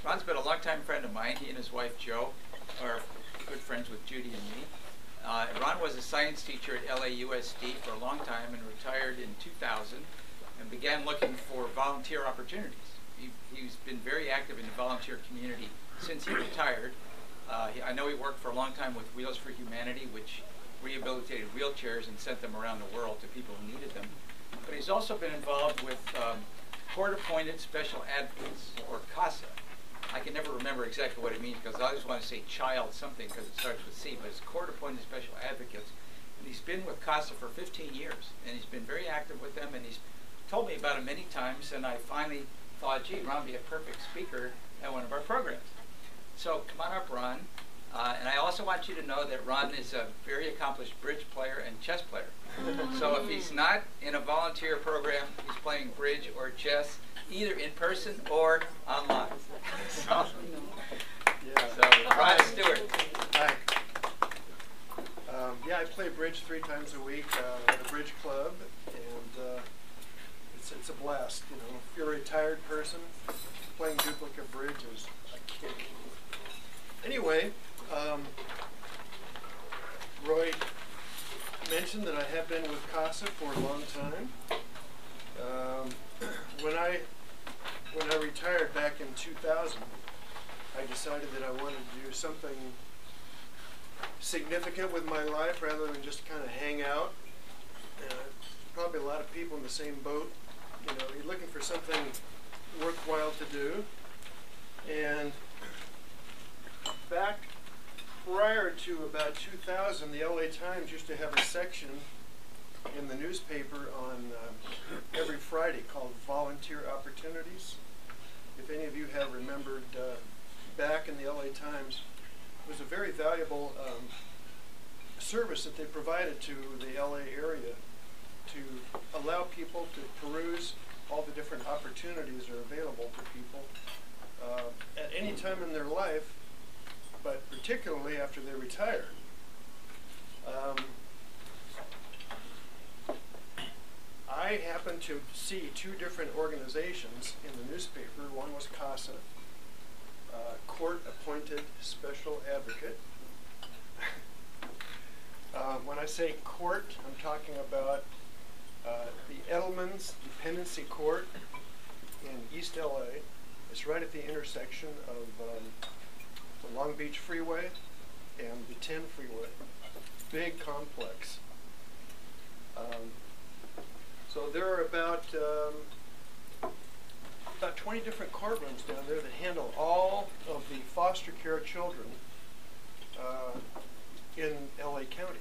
Ron's been a longtime friend of mine. He and his wife Jo are good friends with Judy and me. Ron was a science teacher at LAUSD for a long time and retired in 2000 and began looking for volunteer opportunities. He's been very active in the volunteer community since he retired. I know he worked for a long time with Wheels for Humanity, which rehabilitated wheelchairs and sent them around the world to people who needed them. But he's also been involved with court-appointed special advocates, or CASA. I can never remember exactly what it means because I always want to say child something because it starts with C, but it's court-appointed special advocates. And he's been with CASA for 15 years, and he's been very active with them, and he's told me about it many times, and I finally thought, gee, Ron would be a perfect speaker at one of our programs. So come on up, Ron. And I also want you to know that Ron is a very accomplished bridge player and chess player. So if he's not in a volunteer program, he's playing bridge or chess, either in person or online. So Ron Stewart. Hi. Yeah, I play bridge 3 times a week at a bridge club, and it's a blast. You know, if you're a retired person, playing duplicate bridge is a kick. Anyway, Roy mentioned that I have been with CASA for a long time. When I retired back in 2000, I decided that I wanted to do something significant with my life rather than just kind of hang out. Probably a lot of people in the same boat. You know, you're looking for something worthwhile to do. And back prior to about 2000, the LA Times used to have a section in the newspaper on every Friday called Volunteer Opportunities. If any of you have remembered, back in the LA Times, it was a very valuable service that they provided to the LA area to allow people to peruse all the different opportunities that are available to people at any time in their life, but particularly after they retire. I happened to see 2 different organizations in the newspaper. One was CASA, Court-Appointed Special Advocate. When I say court, I'm talking about the Edelman's Dependency Court in East LA. It's right at the intersection of the Long Beach Freeway and the 10 Freeway. Big complex. So there are about 20 different courtrooms down there that handle all of the foster care children in LA County,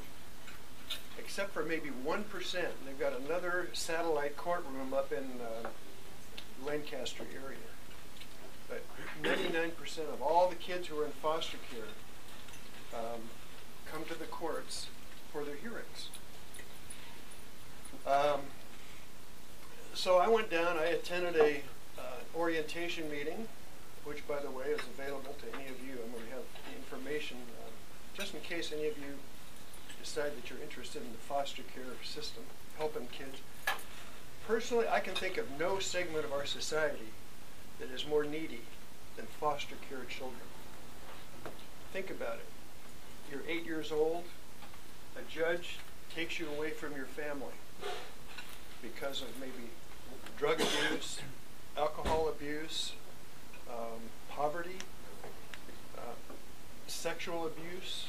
except for maybe 1%. They've got another satellite courtroom up in Lancaster area. But 99% of all the kids who are in foster care come to the courts for their hearings. So I went down, I attended a orientation meeting, which by the way is available to any of you. I'm going to have the information just in case any of you decide that you're interested in the foster care system, helping kids. Personally, I can think of no segment of our society that is more needy than foster care children. Think about it. You're 8 years old, a judge takes you away from your family because of maybe drug abuse, alcohol abuse, poverty, sexual abuse,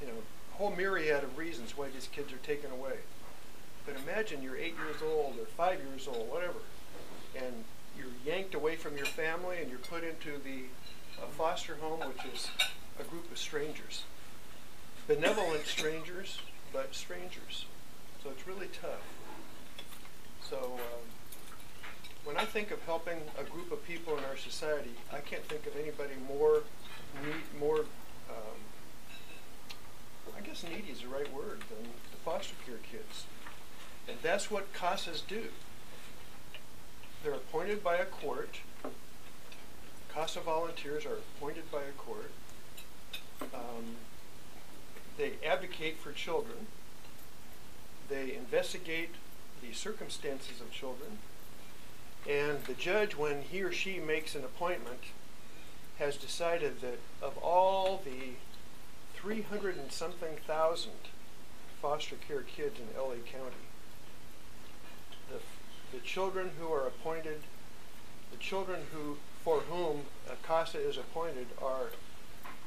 you know, a whole myriad of reasons why these kids are taken away. But imagine you're 8 years old or 5 years old, whatever, and you're yanked away from your family and you're put into the foster home, which is a group of strangers. Benevolent strangers, but strangers. So it's really tough. So when I think of helping a group of people in our society, I can't think of anybody more I guess needy is the right word, than the foster care kids. And that's what CASAs do. They're appointed by a court. CASA volunteers are appointed by a court. They advocate for children. They investigate the circumstances of children. And the judge, when he or she makes an appointment, has decided that of all the 300 and something thousand foster care kids in LA County, the children who are appointed, the children for whom CASA is appointed are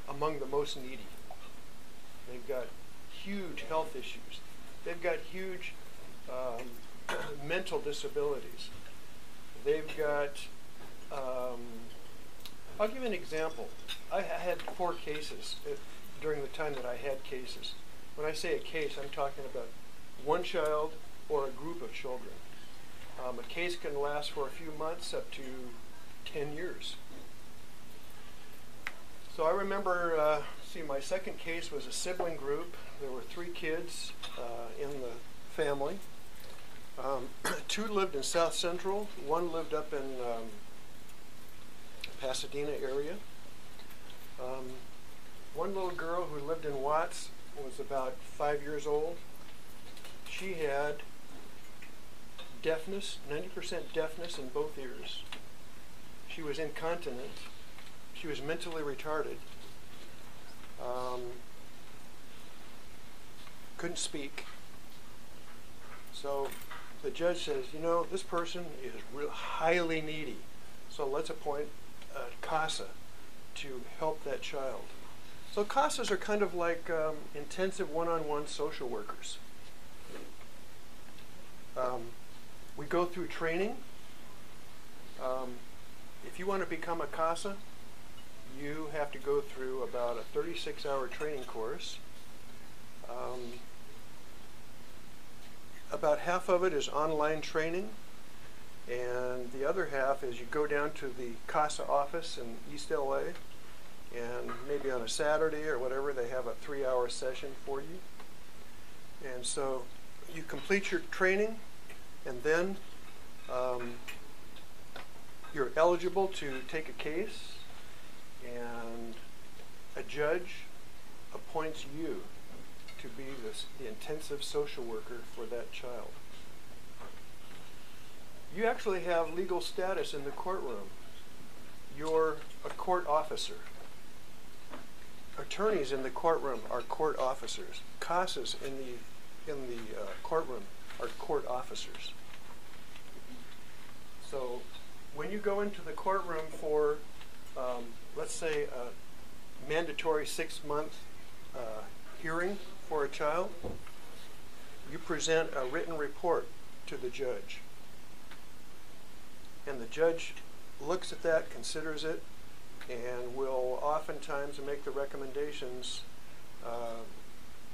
among the most needy. They've got huge health issues. They've got huge mental disabilities. They've got, I'll give you an example. I had 4 cases during the time that I had cases. When I say a case, I'm talking about one child or a group of children. A case can last for a few months up to 10 years. So I remember, my second case was a sibling group. There were 3 kids in the family. 2 lived in South Central. 1 lived up in Pasadena area. One little girl who lived in Watts was about 5 years old. She had deafness, 90% deafness in both ears. She was incontinent. She was mentally retarded. Couldn't speak. So the judge says, you know, this person is real highly needy, so let's appoint CASA to help that child. So CASAs are kind of like intensive one-on-one social workers. We go through training. If you want to become a CASA, you have to go through about a 36-hour training course. About half of it is online training, and the other half is you go down to the CASA office in East LA, and maybe on a Saturday or whatever, they have a 3-hour session for you. And so you complete your training, and then you're eligible to take a case, and a judge appoints you to be the intensive social worker for that child. You actually have legal status in the courtroom. You're a court officer. Attorneys in the courtroom are court officers. CASAs in the courtroom are court officers. So when you go into the courtroom for, let's say, a mandatory 6-month hearing for a child, you present a written report to the judge. And the judge looks at that, considers it, and will oftentimes make the recommendations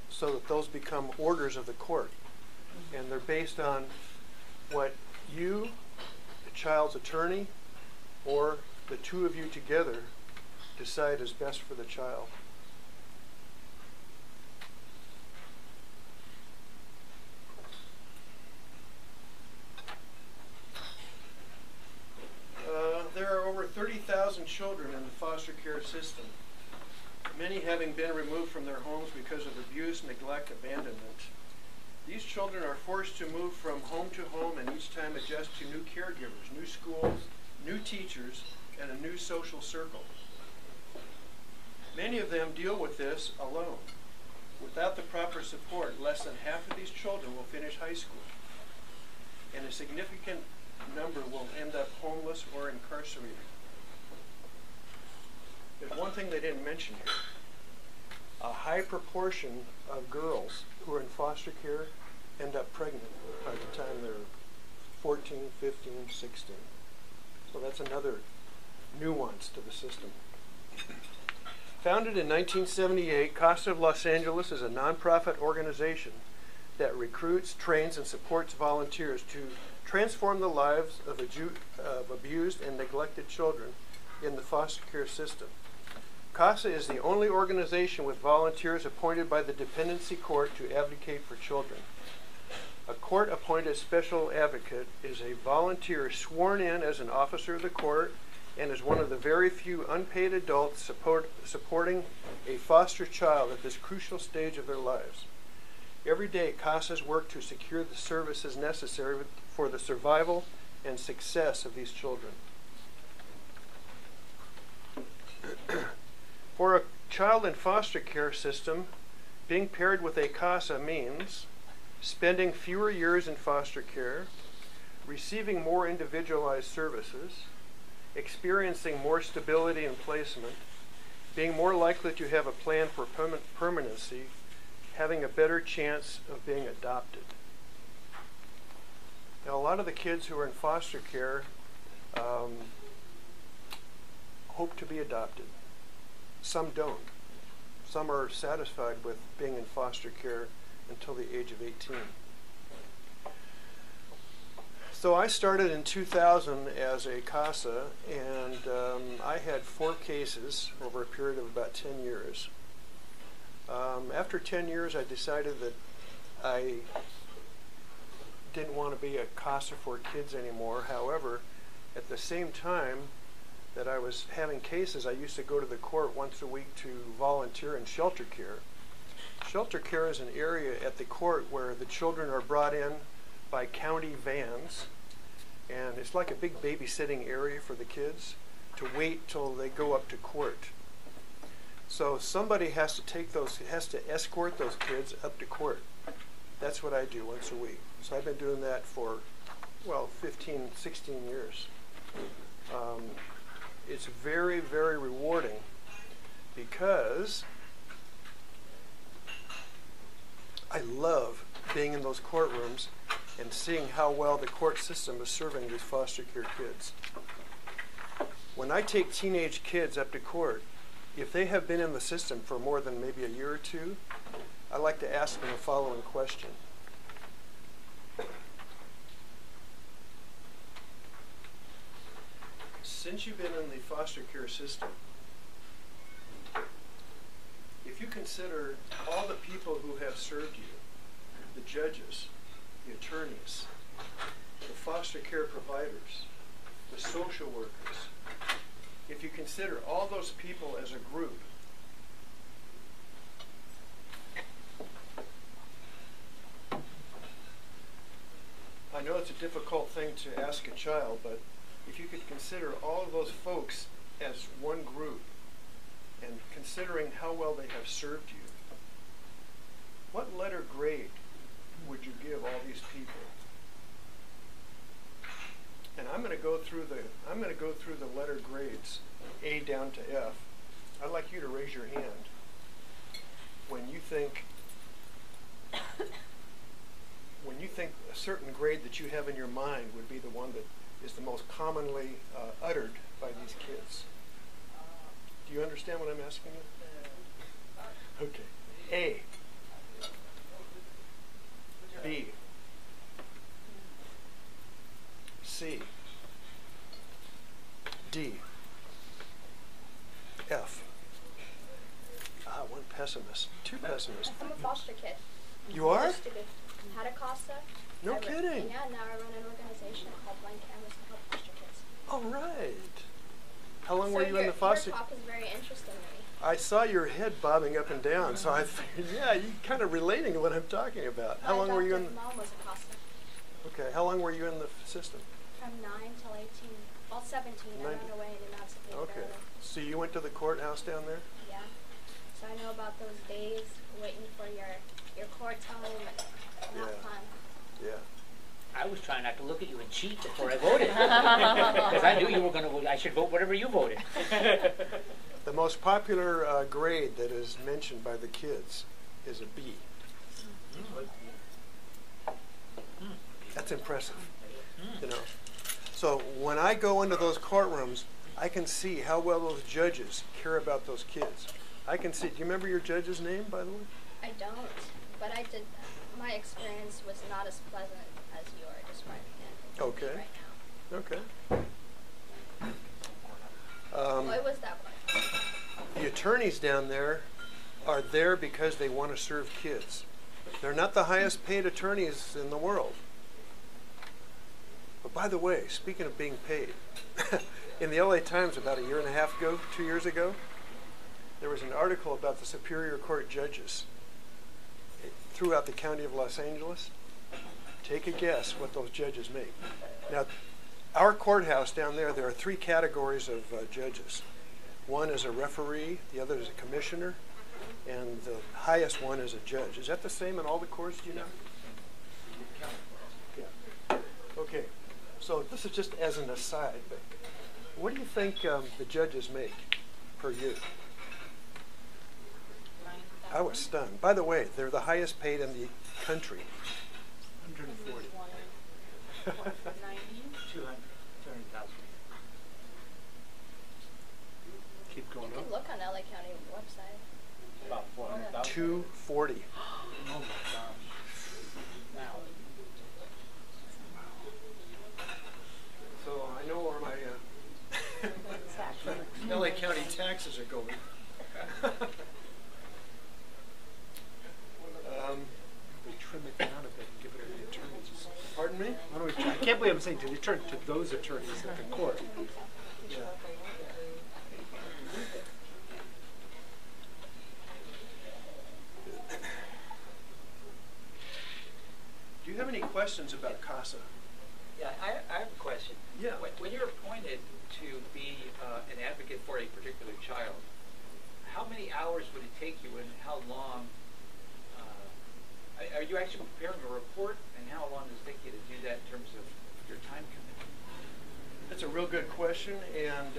so that those become orders of the court. And they're based on what you, the child's attorney, or the 2 of you together decide is best for the child. There are over 30,000 children in the foster care system, many having been removed from their homes because of abuse, neglect, abandonment. These children are forced to move from home to home and each time adjust to new caregivers, new schools, new teachers, and a new social circle. Many of them deal with this alone. Without the proper support, less than half of these children will finish high school, and a significant number will end up homeless or incarcerated. There's one thing they didn't mention here. A high proportion of girls who are in foster care end up pregnant by the time they're 14, 15, 16. So that's another nuance to the system. Founded in 1978, CASA of Los Angeles is a nonprofit organization that recruits, trains, and supports volunteers to transform the lives of abused and neglected children in the foster care system. CASA is the only organization with volunteers appointed by the dependency court to advocate for children. A court-appointed special advocate is a volunteer sworn in as an officer of the court and is one of the very few unpaid adults supporting a foster child at this crucial stage of their lives. Every day, CASAs work to secure the services necessary for the survival and success of these children. For a child in foster care system, being paired with a CASA means spending fewer years in foster care, receiving more individualized services, experiencing more stability in placement, being more likely to have a plan for permanency, having a better chance of being adopted. Now, a lot of the kids who are in foster care hope to be adopted. Some don't. Some are satisfied with being in foster care until the age of 18. So I started in 2000 as a CASA, and I had 4 cases over a period of about 10 years. After 10 years, I decided that I didn't want to be a CASA for kids anymore. However, at the same time that I was having cases, I used to go to the court once a week to volunteer in shelter care. Shelter care is an area at the court where the children are brought in by county vans, and it's like a big babysitting area for the kids to wait till they go up to court. So somebody has to escort those kids up to court. That's what I do once a week. So I've been doing that for, well, 15, 16 years. It's very, very rewarding because I love being in those courtrooms and seeing how well the court system is serving these foster care kids. When I take teenage kids up to court, if they have been in the system for more than maybe a year or two, I like to ask them the following question. Since you've been in the foster care system, if you consider all the people who have served you, the judges, the attorneys, the foster care providers, the social workers, if you consider all those people as a group, I know it's a difficult thing to ask a child, but if you could consider all of those folks as one group and considering how well they have served you, what letter grade would you give all these people? And I'm going to go through the letter grades, A down to F. I'd like you to raise your hand when you think a certain grade that you have in your mind would be the one that is the most commonly uttered by these kids. Do you understand what I'm asking you? Okay. A. B. C. D. F. One pessimist. 2 pessimists. I'm a foster kid. You are? Had a CASA. No kidding. Yeah, now I run an organization called Blank Canvas to help foster kids. All right. How long were you in the foster? Your talk is very interesting to me. I saw your head bobbing up and down, so I figured, yeah, you're kind of relating to what I'm talking about. How long were you in? My mom was a CASA. Okay. How long were you in the system? From 9 till 18. Well, 17. I ran away and didn't have something. Okay. So you went to the courthouse down there? Yeah. So I know about those days waiting for your court time and not fun. Yeah. I was trying not to look at you and cheat before I voted. Because I knew you were going to vote. I should vote whatever you voted. The most popular grade that is mentioned by the kids is a B. That's impressive. You know. So when I go into those courtrooms, I can see how well those judges care about those kids. I can see. Do you remember your judge's name, by the way? I don't, but I did. My experience was not as pleasant as you are describing it. Okay. Right now. Okay. Well, it was that way. The attorneys down there are there because they want to serve kids. They're not the highest paid attorneys in the world. But by the way, speaking of being paid, in the LA Times about 1.5 years ago, 2 years ago, there was an article about the Superior Court judges throughout the county of Los Angeles. Take a guess what those judges make. Now, our courthouse down there, there are 3 categories of judges. One is a referee, the other is a commissioner, and the highest one is a judge. Is that the same in all the courts, do you know? Yeah. Okay, so this is just as an aside, but what do you think the judges make per year? I was stunned. By the way, they're the highest paid in the country. 140. 200,000. Keep going You up. can look on LA County website. About 400,000. 240. Oh my gosh. Now, So I know where my LA County taxes are going. We trim it down a bit and give it to the attorneys. Pardon me? Why don't we try? I can't believe I'm saying to the attorney, to those attorneys at the court. Yeah. Do you have any questions about CASA? Yeah, I have a question. Yeah. When you're appointed to be an advocate for a particular child, how many hours would it take you and how long? Are you actually preparing a report, and how long does it take you to do that in terms of your time commitment? That's a real good question, and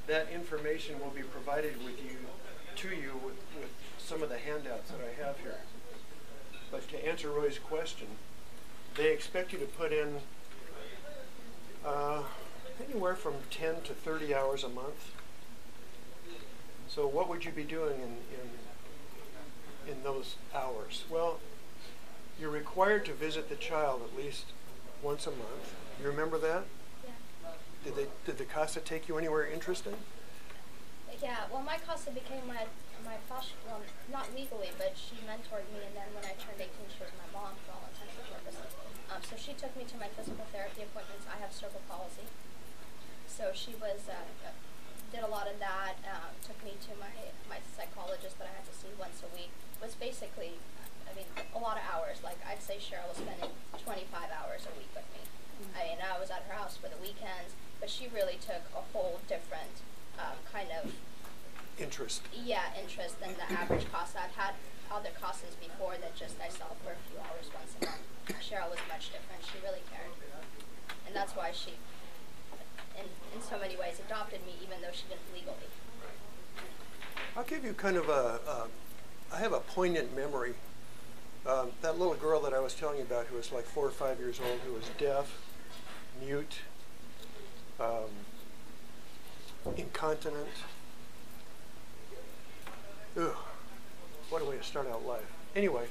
that information will be provided with you with some of the handouts that I have here. But to answer Roy's question, they expect you to put in anywhere from 10 to 30 hours a month. So what would you be doing in those hours? Well, you're required to visit the child at least once a month. You remember that? Yeah. Did the CASA take you anywhere interesting? Yeah, well, my CASA became my foster, well, not legally, but she mentored me, and then when I turned 18, she was my mom for all intents and purposes. So she took me to my physical therapy appointments. I have cerebral palsy. So she was, did a lot of that, took me to my psychologist that I had to see once a week. Was basically, I mean, a lot of hours. Like, I'd say Cheryl was spending 25 hours a week with me. I mean, I was at her house for the weekends, but she really took a whole different kind of Interest. interest than the average CASA. I've had other CASAs before that just I saw for a few hours once a month. Cheryl was much different. She really cared. And that's why she, in so many ways, adopted me, even though she didn't legally. I'll give you kind of I have a poignant memory. That little girl that I was telling you about who was like 4 or 5 years old, who was deaf, mute, incontinent. Ugh, what a way to start out life. Anyway,